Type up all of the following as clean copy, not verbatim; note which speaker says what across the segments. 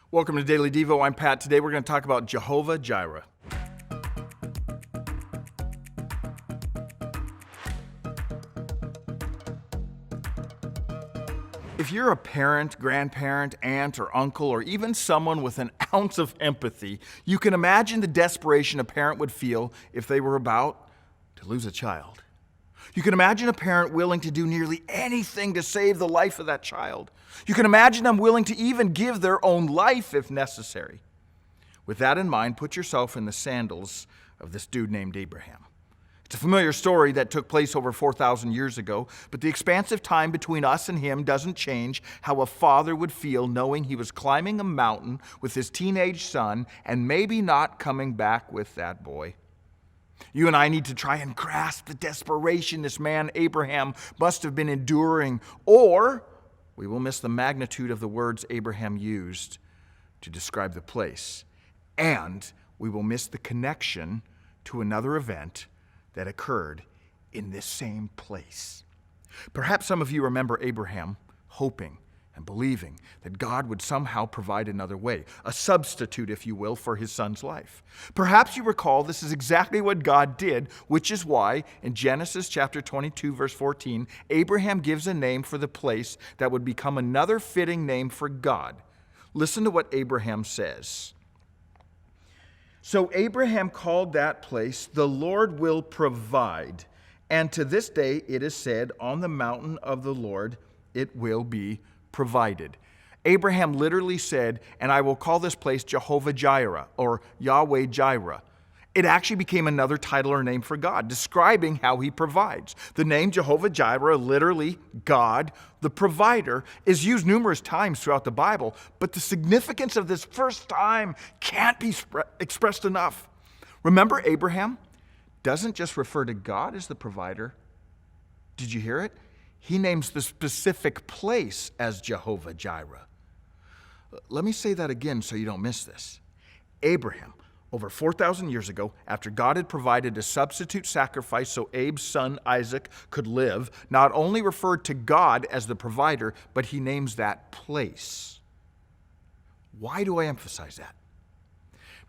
Speaker 1: Welcome to Daily Devo. I'm Pat. Today we're going to talk about Jehovah Jireh. If you're a parent, grandparent, aunt, or uncle, or even someone with an ounce of empathy, you can imagine the desperation a parent would feel if they were about to lose a child. You can imagine a parent willing to do nearly anything to save the life of that child. You can imagine them willing to even give their own life if necessary. With that in mind, put yourself in the sandals of this dude named Abraham. It's a familiar story that took place over 4,000 years ago, but the expansive time between us and him doesn't change how a father would feel knowing he was climbing a mountain with his teenage son and maybe not coming back with that boy. You and I need to try and grasp the desperation this man Abraham must have been enduring, or we will miss the magnitude of the words Abraham used to describe the place, and we will miss the connection to another event that occurred in this same place. Perhaps some of you remember Abraham hoping and believing that God would somehow provide another way, a substitute, if you will, for his son's life. Perhaps you recall this is exactly what God did, which is why in Genesis chapter 22, verse 14, Abraham gives a name for the place that would become another fitting name for God. Listen to what Abraham says. So Abraham called that place, "The Lord will provide." And to this day it is said, "On the mountain of the Lord it will be provided." Abraham literally said, "And I will call this place Jehovah Jireh," or Yahweh Jireh. It actually became another title or name for God, describing how he provides. The name Jehovah Jireh, literally God, the provider, is used numerous times throughout the Bible, but the significance of this first time can't be expressed enough. Remember, Abraham doesn't just refer to God as the provider. Did you hear it? He names the specific place as Jehovah Jireh. Let me say that again so you don't miss this. Abraham, over 4,000 years ago, after God had provided a substitute sacrifice so Abe's son Isaac could live, not only referred to God as the provider, but he names that place. Why do I emphasize that?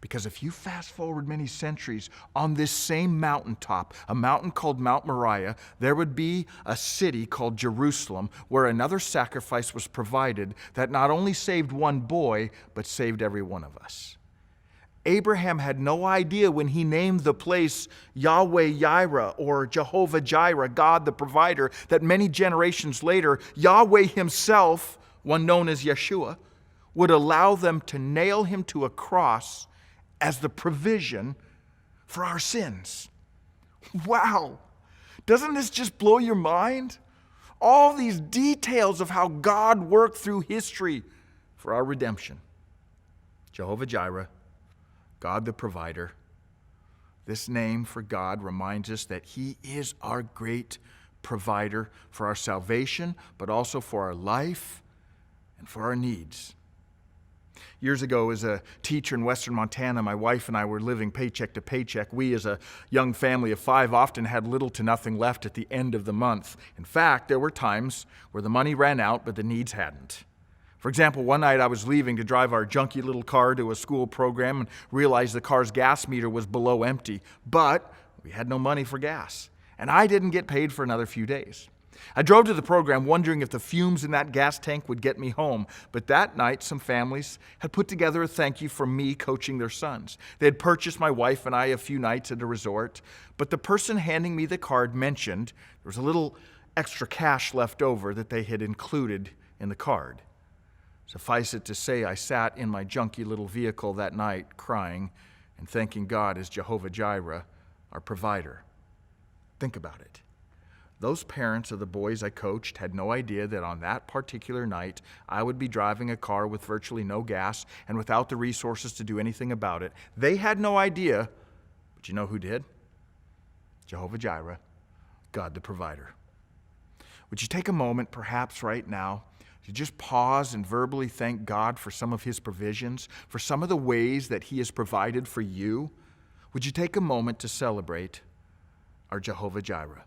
Speaker 1: Because if you fast forward many centuries, on this same mountaintop, a mountain called Mount Moriah, there would be a city called Jerusalem where another sacrifice was provided that not only saved one boy, but saved every one of us. Abraham had no idea when he named the place Yahweh Jireh or Jehovah Jireh, God the provider, that many generations later, Yahweh himself, one known as Yeshua, would allow them to nail him to a cross as the provision for our sins. Wow! Doesn't this just blow your mind? All these details of how God worked through history for our redemption. Jehovah Jireh, God the provider. This name for God reminds us that he is our great provider for our salvation, but also for our life and for our needs. Years ago, as a teacher in western Montana, my wife and I were living paycheck to paycheck. We, as a young family of 5, often had little to nothing left at the end of the month. In fact, there were times where the money ran out, but the needs hadn't. For example, one night I was leaving to drive our junky little car to a school program and realized the car's gas meter was below empty, but we had no money for gas, and I didn't get paid for another few days. I drove to the program wondering if the fumes in that gas tank would get me home, but that night some families had put together a thank you for me coaching their sons. They had purchased my wife and I a few nights at a resort, but the person handing me the card mentioned there was a little extra cash left over that they had included in the card. Suffice it to say, I sat in my junky little vehicle that night crying and thanking God as Jehovah Jireh, our provider. Think about it. Those parents of the boys I coached had no idea that on that particular night, I would be driving a car with virtually no gas and without the resources to do anything about it. They had no idea, but you know who did? Jehovah Jireh, God the provider. Would you take a moment, perhaps right now, to just pause and verbally thank God for some of his provisions, for some of the ways that he has provided for you? Would you take a moment to celebrate our Jehovah Jireh?